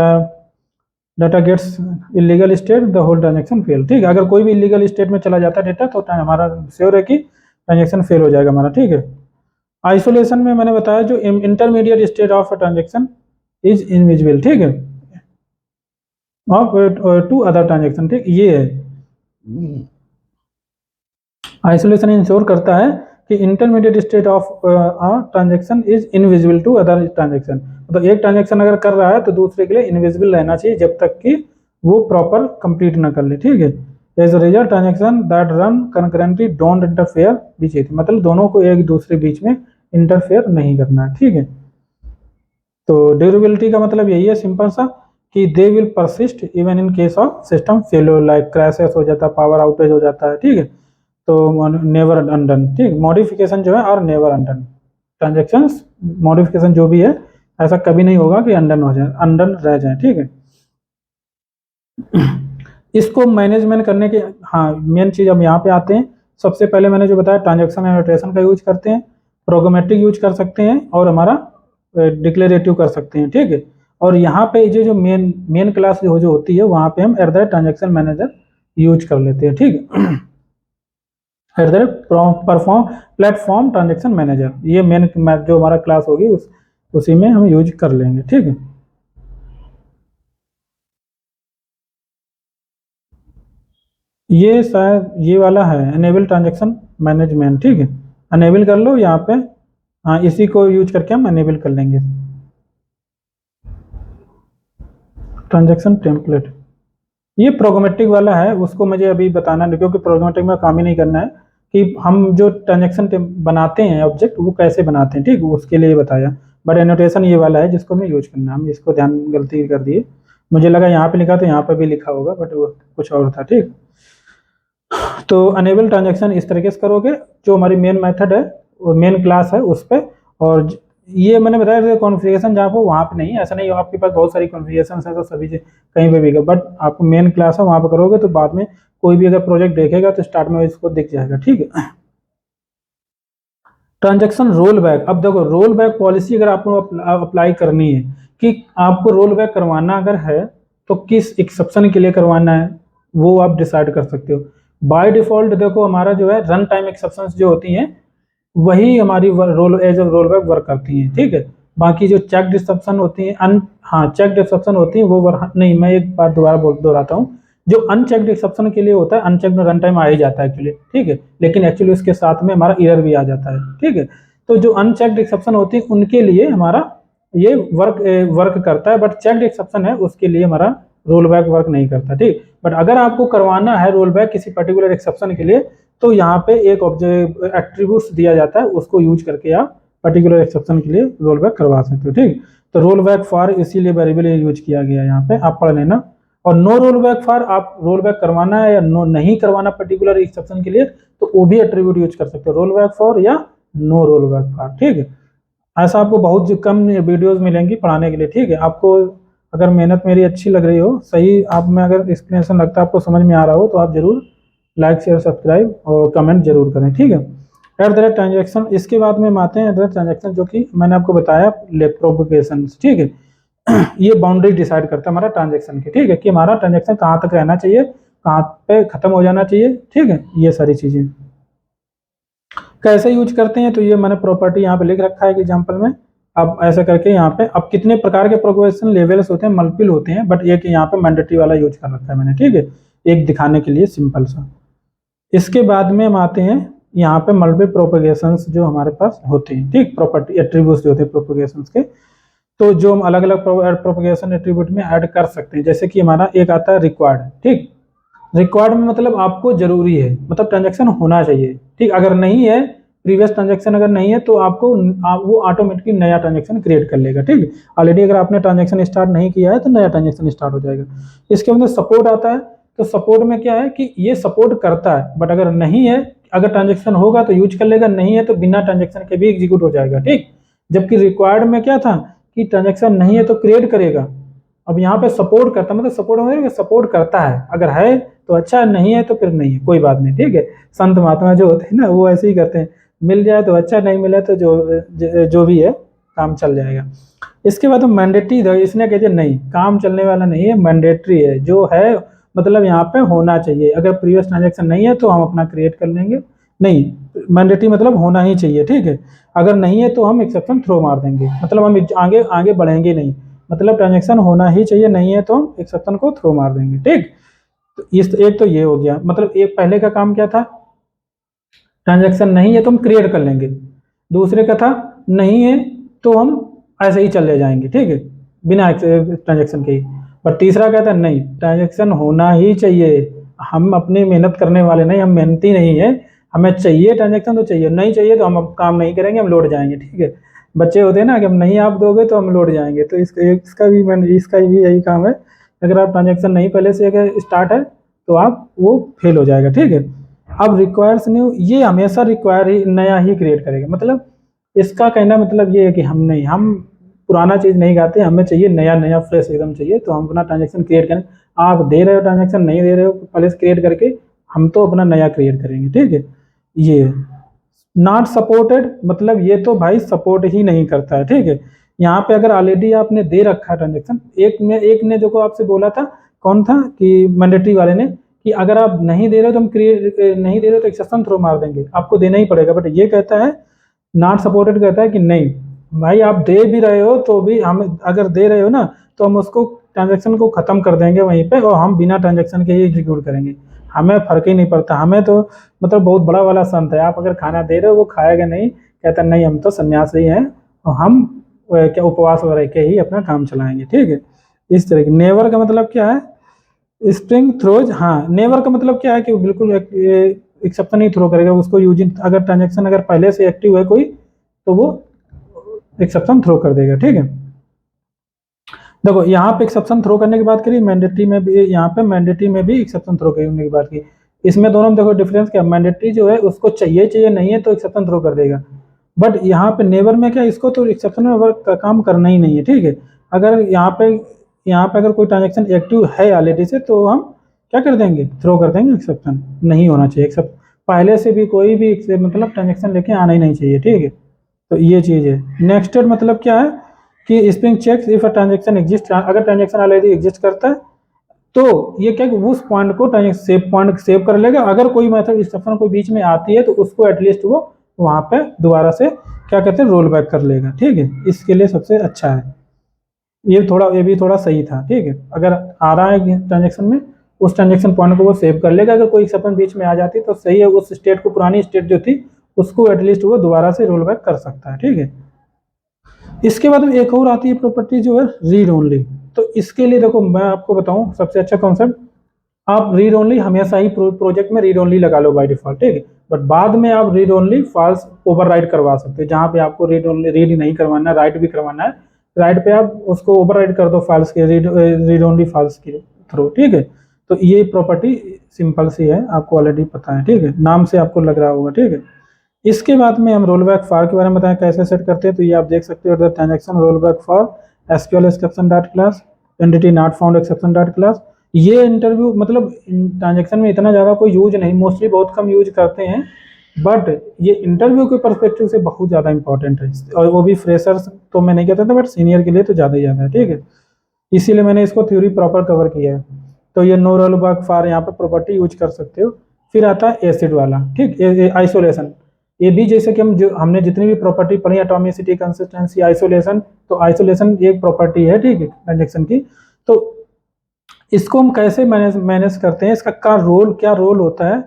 Speaker 1: data gets illegal state the whole transaction fail. ठीक है, अगर कोई भी इलीगल स्टेट में चला जाता है डेटा तो हमारा श्योर है कि ट्रांजेक्शन फेल हो जाएगा हमारा। ठीक है, आइसोलेशन में मैंने बताया जो intermediate state of transaction is invisible, ठीक है, ऑफ टू अदर ट्रांजेक्शन, ठीक, ये है। आइसोलेशन इंश्योर करता है कि intermediate state of transaction is invisible to other transaction, तो एक ट्रांजेक्शन अगर कर रहा है तो दूसरे के लिए इनविजिबल रहना चाहिए जब तक कि वो प्रॉपर कंप्लीट ना कर ले, ठीक है। As a result transaction that run concurrently don't interfere which it, मतलब दोनों को एक दूसरे बीच में इंटरफेयर नहीं करना है, ठीक है। तो ड्यूरेबिलिटी का मतलब यही है सिंपल सा कि they will persist even in case of system failure, like crashes हो जाता है, पावर आउटेज हो जाता है, ठीक है। तो नेवर अनडन, ठीक, मॉडिफिकेशन जो है और नेवर अनडन, ट्रांजेक्शंस मॉडिफिकेशन जो भी है ऐसा कभी नहीं होगा कि अनडन हो जाए, अनडन रह जाए, ठीक है। इसको मैनेजमेंट करने के, हाँ, मेन चीज अब यहाँ पे आते हैं। सबसे पहले मैंने जो बताया ट्रांजेक्शन एनोटेशन का यूज करते हैं, प्रोग्रामेटिक यूज कर सकते हैं और हमारा डिक्लेरेटिव कर सकते हैं, ठीक है। और यहाँ पे जो मेन क्लास जो होती है वहाँ पे हम at the transaction manager use कर लेते हैं, ठीक है। At the perform platform transaction manager, ये मेन जो हमारा क्लास होगी उसी में हम यूज कर लेंगे, ठीक है। ये शायद ये वाला है एनेबल ट्रांजेक्शन मैनेजमेंट, ठीक है, अनेबल कर लो यहाँ पे, हाँ, इसी को यूज करके हम अनेबल कर लेंगे। ट्रांजेक्शन टेम्पलेट ये प्रोग्रामेटिक वाला है, उसको मुझे अभी बताना नहीं क्योंकि प्रोग्रामेटिक में काम ही नहीं करना है कि हम जो ट्रांजेक्शन बनाते हैं ऑब्जेक्ट वो कैसे बनाते हैं, ठीक, उसके लिए बताया। बट एनोटेशन ये वाला है जिसको मैं यूज करना, हम इसको ध्यान गलती कर दिए, मुझे लगा यहाँ पे लिखा तो यहाँ पे भी लिखा होगा बट वो कुछ और था, ठीक। तो अनेबल ट्रांजेक्शन इस तरीके से करोगे, जो हमारी मेन मेथड है वो मेन क्लास है उस पर, और ये मैंने बताया कॉन्फ़िगरेशन जहाँ पर वहाँ पे नहीं है, ऐसा नहीं हो आपके पास बहुत सारी कॉन्फ़िगरेशन है तो सभी कहीं पे भी, बट आपको मेन क्लास है वहाँ पे करोगे तो बाद में कोई भी अगर प्रोजेक्ट देखेगा तो स्टार्ट में इसको दिख जाएगा, ठीक है। ट्रांजेक्शन रोल बैक, अब देखो रोल बैक पॉलिसी अगर आपको अप्लाई करनी है कि आपको रोल बैक करवाना अगर है तो किस एक्सेप्शन के लिए करवाना है वो आप डिसाइड कर सकते हो। बाय डिफॉल्ट देखो हमारा जो है रन टाइम एक्सेप्शंस जो होती हैं वही हमारी role as roll back work करती हैं, ठीक है। बाकी जो चेक एक्सेप्शन होती हैं हाँ चेक एक्सेप्शन होती हैं वो नहीं, मैं एक बार दोबारा दोहराता हूँ, जो अनचेक्ड एक्सेप्शन के लिए होता है अनचेक्ड रन टाइम आ ही जाता है एक्चुअली, ठीक है, लेकिन एक्चुअली उसके साथ में हमारा एरर भी आ जाता है, ठीक है। तो जो अनचेक्ड एक्सेप्शन होती है उनके लिए हमारा ये वर्क करता है, बट चेक्ड एक्सेप्शन है उसके लिए हमारा रोल बैक वर्क नहीं करता, ठीक। बट अगर आपको करवाना है रोल बैक किसी पर्टिकुलर एक्सेप्शन के लिए तो यहाँ पे एक ऑब्जेक्ट एट्रीब्यूट्स दिया जाता है, उसको यूज करके आप पर्टिकुलर एक्सेप्शन के लिए रोल बैक करवा सकते हो, ठीक। तो रोल बैक फॉर इसीलिए वेरिएबल यूज किया गया है यहाँ पे, आप पढ़ लेना। और नो रोल बैक फॉर आप रोल बैक करवाना है या नो नहीं करवाना पर्टिकुलर एक्सेप्शन के लिए तो वो भी एट्रीब्यूट यूज कर सकते हो, रोल बैक फॉर या नो रोल बैक फॉर, ठीक है। ऐसा आपको बहुत कम वीडियोस मिलेंगी पढ़ाने के लिए, ठीक है। आपको अगर मेहनत मेरी अच्छी लग रही हो, सही आप में अगर एक्सप्लेनेशन लगता है आपको समझ में आ रहा हो तो आप जरूर लाइक शेयर सब्सक्राइब और कमेंट जरूर करें, ठीक है। एट द रेट ट्रांजेक्शन, इसके बाद में हम आते हैं एट द रेट ट्रांजेक्शन जो कि मैंने आपको बताया प्रोपोगेशन, ठीक है। ये बाउंड्री डिसाइड करता है हमारा ट्रांजेक्शन की, ठीक है, कि हमारा ट्रांजेक्शन कहाँ तक रहना चाहिए, कहाँ पे खत्म हो जाना चाहिए, ठीक है। ये सारी चीजें कैसे यूज करते हैं तो ये मैंने प्रॉपर्टी यहाँ पे लिख रखा है एग्जाम्पल में। अब ऐसा करके यहाँ पे अब कितने प्रकार के प्रोग्रेशन लेवल्स होते हैं, मल्टीपल होते हैं, बट एक यहाँ पे मैंडेटरी वाला यूज कर रखा है मैंने, ठीक है, एक दिखाने के लिए सिंपल सा। इसके बाद में हम आते हैं यहाँ पे मल्टीपल प्रोपोगेशंस जो हमारे पास होते हैं, ठीक, प्रॉपर्टी एट्रीब्यूट्स जो होते हैं प्रोपोगेशंस के, तो जो हम अलग अलग प्रोपोगेशन एट्रीब्यूट में ऐड कर सकते हैं, जैसे कि हमारा एक आता है रिक्वायर्ड, ठीक। रिक्वायर्ड में मतलब आपको जरूरी है, मतलब ट्रांजेक्शन होना चाहिए, ठीक। अगर नहीं है प्रीवियस ट्रांजेक्शन अगर नहीं है तो आपको वो ऑटोमेटिकली नया ट्रांजेक्शन क्रिएट कर लेगा, ठीक। ऑलरेडी अगर आपने ट्रांजेक्शन स्टार्ट नहीं किया है तो नया ट्रांजेक्शन स्टार्ट हो जाएगा। इसके अंदर सपोर्ट आता है, तो सपोर्ट में क्या है कि ये सपोर्ट करता है, बट अगर नहीं है, अगर ट्रांजेक्शन होगा तो यूज कर लेगा, नहीं है तो बिना ट्रांजेक्शन के भी एग्जीक्यूट हो जाएगा, ठीक। जबकि रिक्वायर्ड में क्या था कि ट्रांजेक्शन नहीं है तो क्रिएट करेगा। अब यहाँ पे सपोर्ट करता मतलब सपोर्ट करता है, अगर है तो अच्छा, नहीं है तो फिर नहीं है, कोई बात नहीं, ठीक है। संत महात्मा जो होते हैं ना वो ऐसे ही करते हैं, मिल जाए तो अच्छा, नहीं मिला तो जो भी है काम चल जाएगा। इसके बाद मैंडेटरी था, इसने कहते नहीं काम चलने वाला नहीं है, मैंडेटरी है, जो है मतलब यहाँ पे होना चाहिए, अगर प्रीवियस ट्रांजेक्शन नहीं है तो हम अपना क्रिएट कर लेंगे, नहीं मैंडेटरी मतलब होना ही चाहिए, ठीक है। अगर नहीं है तो हम एक्सेप्शन थ्रो मार देंगे, मतलब हम आगे आगे बढ़ेंगे नहीं, मतलब ट्रांजेक्शन होना ही चाहिए, नहीं है तो हम एक्सेप्शन को थ्रो मार देंगे, ठीक। तो इस एक तो ये हो गया, मतलब एक पहले का काम क्या था, ट्रांजेक्शन नहीं है तो हम क्रिएट कर लेंगे, दूसरे का था नहीं है तो हम ऐसे ही चले जाएंगे, ठीक है, बिना ट्रांजेक्शन के ही। और तीसरा कहता है नहीं, ट्रांजेक्शन होना ही चाहिए, हम अपनी मेहनत करने वाले नहीं, हम मेहनती नहीं है, हमें चाहिए ट्रांजेक्शन तो चाहिए, नहीं चाहिए तो हम अब काम नहीं करेंगे, हम लौट जाएंगे, ठीक है। बच्चे होते हैं ना कि हम नहीं आप दोगे तो हम लौट जाएंगे, तो इसका भी यही काम है। अगर आप ट्रांजेक्शन नहीं पहले से अगर स्टार्ट है तो आप वो फेल हो जाएगा, ठीक है। अब रिक्वायर्स न्यू, ये हमेशा रिक्वायर ही नया ही क्रिएट करेगा, मतलब इसका कहना मतलब ये है कि हम पुराना चीज नहीं गाते, हमें चाहिए नया नया फ्रेश एकदम चाहिए, तो हम अपना ट्रांजेक्शन क्रिएट करें। आप दे रहे हो ट्रांजेक्शन, नहीं दे रहे हो पहले से क्रिएट करके, हम तो अपना नया क्रिएट करेंगे, ठीक है। ये नॉट सपोर्टेड मतलब ये तो भाई सपोर्ट ही नहीं करता है, ठीक है। यहाँ पे अगर ऑलरेडी आपने दे रखा है ट्रांजेक्शन, एक ने जो को आपसे बोला था, कौन था कि मैंडेटरी वाले ने, कि अगर आप नहीं दे रहे हो तो हम क्रिएट नहीं दे रहे हो तो एक्सेप्शन थ्रो मार देंगे, आपको देना ही पड़ेगा। बट ये कहता है नॉट सपोर्टेड, कहता है कि नहीं भाई आप दे भी रहे हो तो भी हम अगर दे रहे हो ना तो हम उसको ट्रांजेक्शन को खत्म कर देंगे वहीं पे, और हम बिना ट्रांजेक्शन के ही एग्जीक्यूट करेंगे, हमें फर्क ही नहीं पड़ता, हमें तो मतलब बहुत बड़ा वाला संत है, आप अगर खाना दे रहे हो वो खाएगा नहीं, कहता नहीं हम तो सन्यासी हैं और हम क्या उपवास रह के ही अपना काम चलाएंगे, ठीक है। इस तरह की नेवर का मतलब क्या है, स्प्रिंग थ्रोज, हाँ नेवर का मतलब क्या है कि बिल्कुल एक्सेप्शन ही थ्रो करेगा उसको, यूजिंग अगर ट्रांजेक्शन अगर पहले से एक्टिव है कोई तो वो एक्सेप्शन थ्रो कर देगा, ठीक है। देखो यहाँ पे एक्सेप्शन थ्रो करने की बात करी, मैंडेटरी में भी, यहाँ पे मैंडेटरी में भी एक्सेप्शन थ्रो करने की बात की, इसमें दोनों में देखो डिफरेंस क्या, मैंडेटरी जो है उसको चाहिए चाहिए नहीं है तो एक्सेप्शन थ्रो कर देगा, बट यहाँ पे नेवर में क्या, इसको तो एक्सेप्शन में वर्क का काम करना ही नहीं है, ठीक है। अगर यहाँ पे अगर कोई ट्रांजेक्शन एक्टिव है ऑलरेडी से तो हम क्या कर देंगे, थ्रो कर देंगे, एक्सेप्शन नहीं होना चाहिए, एक्सेप्ट पहले से भी कोई भी मतलब ट्रांजेक्शन लेके आना ही नहीं चाहिए, ठीक है। तो ये चीज़ है। नेक्स्टेड मतलब क्या है कि spring checks if a transaction exist, अगर ट्रांजेक्शन ऑलरेडी एग्जिस्ट करता है तो ये क्या कि उस पॉइंट को पॉइंट सेव कर लेगा, अगर कोई मेथड एक्सेप्शन कोई बीच में आती है तो उसको एटलीस्ट वो वहां पे दोबारा से क्या कहते हैं रोल बैक कर लेगा, ठीक है। इसके लिए सबसे अच्छा है, ये भी थोड़ा सही था, ठीक है। अगर आ रहा है ट्रांजेक्शन में उस ट्रांजेक्शन पॉइंट को वो सेव कर लेगा, अगर कोई एक्सेप्शन बीच में आ जाती तो सही है, उस स्टेट को पुरानी स्टेट जो थी उसको एटलीस्ट वो दोबारा से रोल बैक कर सकता है, ठीक है। इसके बाद में एक और आती है प्रॉपर्टी जो है रीड ओनली, तो इसके लिए देखो मैं आपको बताऊं सबसे अच्छा कॉन्सेप्ट, आप रीड ओनली हमेशा ही प्रोजेक्ट में रीड ओनली लगा लो बाय डिफॉल्ट, ठीक है। बट बाद में आप रीड ओनली फॉल्स ओवरराइड करवा सकते हैं, जहां पे आपको रीड ओनली रीड नहीं करवाना है, राइट भी करवाना है, राइट पे आप उसको ओवरराइड कर दो फॉल्स के रीड ओनली फॉल्स के थ्रू, ठीक है। तो ये प्रॉपर्टी सिंपल सी है, आपको ऑलरेडी पता है, ठीक है, नाम से आपको लग रहा होगा, ठीक है। इसके बाद में हम रोल बैक फॉर के बारे में बताएं कैसे सेट करते हैं, तो ये आप देख सकते हो the transaction roll back for SQL exception dot class entity not found exception dot class. ये इंटरव्यू मतलब ट्रांजैक्शन में इतना ज़्यादा कोई यूज नहीं, मोस्टली बहुत कम यूज करते हैं, बट ये इंटरव्यू के परस्पेक्टिव से बहुत ज़्यादा इंपॉर्टेंट है, और वो भी फ्रेशर्स तो मैं नहीं कहता था, बट सीनियर के लिए तो ज़्यादा ही ज़्यादा है, ठीक है। इसीलिए मैंने इसको थ्योरी प्रॉपर कवर किया है। तो ये नो रोल बैक फॉर यहाँ पर प्रॉपर्टी यूज कर सकते हो। फिर आता है एसिड वाला, ठीक, आइसोलेशन। ये भी जैसे कि हमने जितनी भी प्रॉपर्टी पढ़ी, एटॉमिसिटी, कंसिस्टेंसी, आइसोलेशन, तो आइसोलेशन एक प्रॉपर्टी है, ठीक है, ट्रांजेक्शन की। तो इसको हम कैसे मैनेज करते हैं, इसका क्या रोल होता है,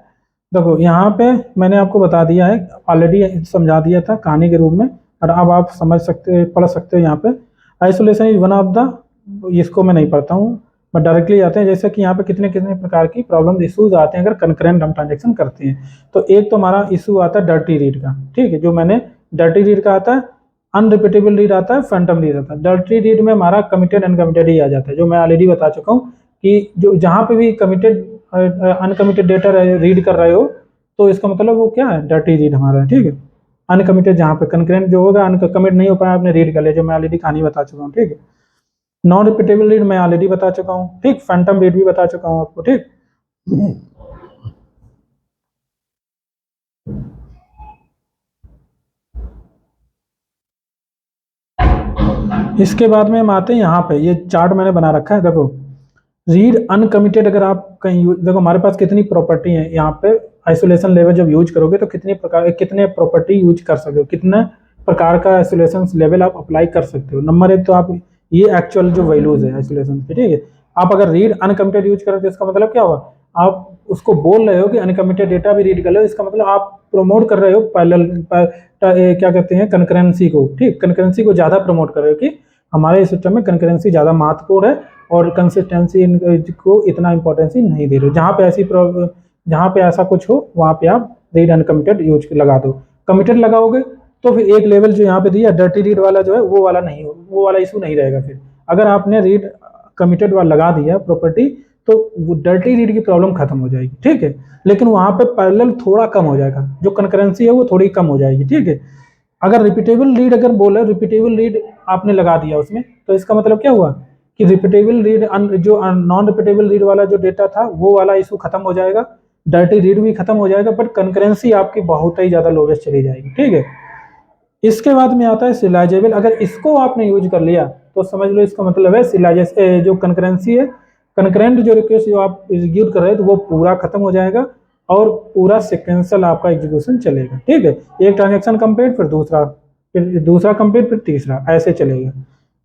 Speaker 1: देखो यहाँ पे मैंने आपको बता दिया है, ऑलरेडी समझा दिया था कहानी के रूप में, और अब आप समझ सकते पढ़ सकते हो। यहाँ पे isolation is one of the, इसको मैं नहीं पढ़ता हूँ, बट डायरेक्टली आते हैं, जैसे कि यहाँ पे कितने कितने प्रकार की प्रॉब्लम इशूज आते हैं अगर कंकरेंट हम ट्रांजेक्शन करते हैं। तो एक तो हमारा इशू आता है डर्टी रीड का, ठीक है, जो मैंने डर्टी रीड का आता है, अनरिपीटेबल रीड आता है, फैंटम रीड आता है। डर्टी रीड में हमारा कमिटेड अनकमिटेड ही आ जाता है, जो मैं ऑलरेडी बता चुका हूँ कि जो जहाँ पे भी कमिटेड अनकमिटेड डेटा रीड कर रहे हो तो इसका मतलब वो क्या है, डर्टी रीड हमारा है, ठीक है। अनकमिटेड जहाँ पे कंकरेंट जो होगा, अनकमिट नहीं हो पाया आपने रीड कर लिया, जो मैं ऑलरेडी कहानी बता चुका हूँ, ठीक है। नॉन रिपीटेबल रीड मैं ऑलरेडी बता चुका हूँ, ठीक, फैंटम रीड भी बता चुका हूँ आपको, ठीक। इसके बाद में हम आते हैं यहाँ पे, ये चार्ट मैंने बना रखा है, देखो रीड अनकमिटेड, अगर आप कहीं देखो हमारे पास कितनी प्रॉपर्टी है यहाँ पे, आइसोलेशन लेवल जब यूज करोगे तो कितने प्रॉपर्टी यूज कर सकते हो, कितने प्रकार का आइसोलेशन लेवल आप अप्लाई कर सकते हो। नंबर एक तो आप ये एक्चुअल जो वैल्यूज है आइसोलेशन की, ठीक है। आप अगर रीड अनकमिटेड यूज करो तो इसका मतलब क्या होगा, आप उसको बोल रहे हो कि अनकमिटेड डेटा भी रीड कर लो, इसका मतलब आप प्रमोट कर रहे हो पैरेलल क्या कहते हैं कंकरेंसी को, ठीक, कंकरेंसी को ज़्यादा प्रमोट कर रहे हो कि हमारे सिस्टम में कंकरेंसी ज़्यादा महत्वपूर्ण है और कंसिस्टेंसी को इतना इंपॉर्टेंस नहीं दे रहे हो। जहाँ पे ऐसा कुछ हो वहाँ पे आप रीड अनकमिटेड यूज लगा दो। कमिटेड लगाओगे तो फिर एक लेवल जो यहाँ पे दिया डर्टी रीड वाला जो है वो वाला नहीं हो, वो वाला इशू नहीं रहेगा। फिर अगर आपने रीड कमिटेड वाला लगा दिया प्रॉपर्टी तो वो डर्टी रीड की प्रॉब्लम खत्म हो जाएगी, ठीक है। लेकिन वहाँ पे पैरेलल थोड़ा कम हो जाएगा, जो कंकरेंसी है वो थोड़ी कम हो जाएगी, ठीक है। अगर रिपीटेबल रीड अगर बोले, रिपीटेबल रीड आपने लगा दिया उसमें, तो इसका मतलब क्या हुआ कि रिपीटेबल रीड जो नॉन रिपीटेबल रीड वाला जो डेटा था वो वाला इशू खत्म हो जाएगा, डर्टी रीड भी खत्म हो जाएगा, बट कंकरेंसी आपकी बहुत ही ज्यादा लोवेस्ट चली जाएगी, ठीक है। इसके बाद में आता है सिलाइजेबल। अगर इसको आपने यूज कर लिया तो समझ लो इसका मतलब है सिलाइजेस जो कंकरेंसी है, कंकरेंट जो रिक्वेस्ट जो आप एग्जीक्यूट कर रहे हैं तो वो पूरा खत्म हो जाएगा और पूरा सिक्वेंशियल आपका एग्जीक्यूशन चलेगा, ठीक है। एक ट्रांजेक्शन कंप्लीट, फिर दूसरा कंप्लीट, फिर तीसरा, ऐसे चलेगा।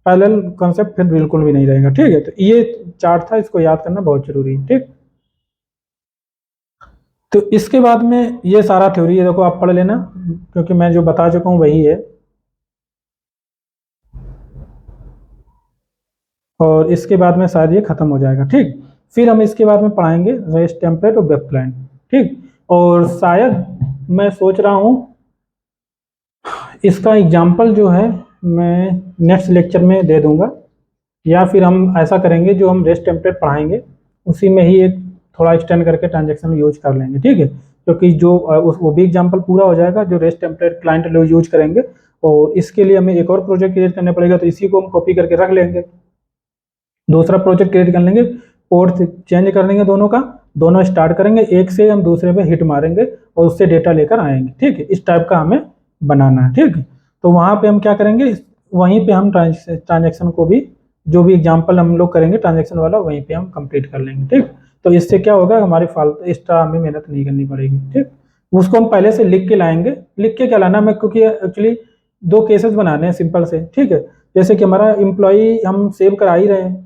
Speaker 1: पैरेलल कॉन्सेप्ट फिर बिल्कुल भी नहीं रहेगा, ठीक है। तो ये चार्ट था, इसको याद करना बहुत जरूरी है, ठीक। तो इसके बाद में ये सारा थ्योरी है, देखो आप पढ़ लेना क्योंकि मैं जो बता चुका हूँ वही है। और इसके बाद में शायद ये खत्म हो जाएगा, ठीक। फिर हम इसके बाद में पढ़ाएंगे रेस्ट टेम्पलेट और वेब क्लाइंट, ठीक। और शायद मैं सोच रहा हूँ इसका एग्जाम्पल जो है मैं नेक्स्ट लेक्चर में दे दूंगा, या फिर हम ऐसा करेंगे जो हम रेस्ट टेम्पलेट पढ़ाएंगे उसी में ही एक थोड़ा एक्सटेंड करके ट्रांजेक्शन यूज कर लेंगे, ठीक है। क्योंकि जो वो भी एग्जाम्पल पूरा हो जाएगा जो रेस्ट टेम्पलेट क्लाइंट लोग यूज करेंगे। और इसके लिए हमें एक और प्रोजेक्ट क्रिएट करना पड़ेगा, तो इसी को हम कॉपी करके रख लेंगे, दूसरा प्रोजेक्ट क्रिएट कर लेंगे, पोर्ट चेंज कर देंगे दोनों का, दोनों स्टार्ट करेंगे, एक से हम दूसरे पे हिट मारेंगे और उससे डेटा लेकर आएंगे, ठीक है। इस टाइप का हमें बनाना है, ठीक है। तो वहाँ पे हम क्या करेंगे, वहीं पे हम ट्रांजेक्शन को भी जो भी एग्जाम्पल हम लोग करेंगे ट्रांजेक्शन वाला वहीं पे हम कंप्लीट कर लेंगे, ठीक। तो इससे क्या होगा, हमारी फालतू एक्स्ट्रा हमें मेहनत नहीं करनी पड़ेगी, ठीक। उसको हम पहले से लिख के लाएंगे, लिख के क्या लाना, मैं क्योंकि एक्चुअली दो केसेस बनाने हैं सिंपल से, ठीक है। जैसे कि हमारा एम्प्लॉई हम सेव करा ही रहे हैं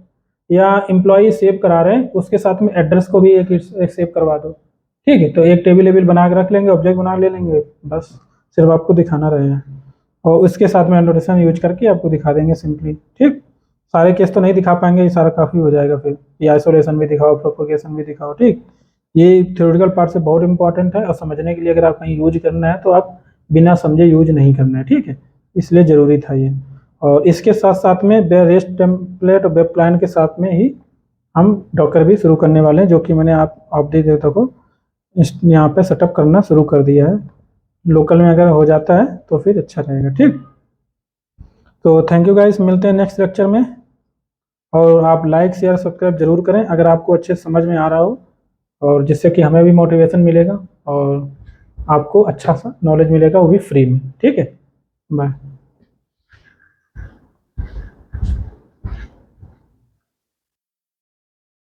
Speaker 1: या एम्प्लॉई सेव करा रहे हैं, उसके साथ में एड्रेस को भी एक सेव करवा दो, ठीक है। तो एक टेबल बना के रख लेंगे, ऑब्जेक्ट बना ले लेंगे, बस सिर्फ आपको दिखाना रहेगा और उसके साथ में एनोटेशन यूज करके आपको दिखा देंगे सिंपली, ठीक। सारे केस तो नहीं दिखा पाएंगे, ये सारा काफ़ी हो जाएगा फिर, ये आइसोलेशन भी दिखाओ, प्रोपोगेशन भी दिखाओ, ठीक। ये थ्योरेटिकल पार्ट से बहुत इंपॉर्टेंट है और समझने के लिए अगर आप कहीं यूज करना है तो आप बिना समझे यूज नहीं करना है, ठीक है। इसलिए ज़रूरी था ये। और इसके साथ साथ में रेस्ट टेम्पलेट और वेब क्लाइंट के साथ में ही हम डॉकर भी शुरू करने वाले हैं, जो कि मैंने आप अपडेट डेटा को यहाँ पे सेटअप करना शुरू कर दिया है। लोकल में अगर हो जाता है तो फिर अच्छा रहेगा, ठीक। तो थैंक यू गाइस, मिलते हैं नेक्स्ट लेक्चर में। और आप लाइक शेयर सब्सक्राइब जरूर करें अगर आपको अच्छे समझ में आ रहा हो, और जिससे कि हमें भी मोटिवेशन मिलेगा और आपको अच्छा सा नॉलेज मिलेगा, वो भी फ्री में, ठीक है। बाय।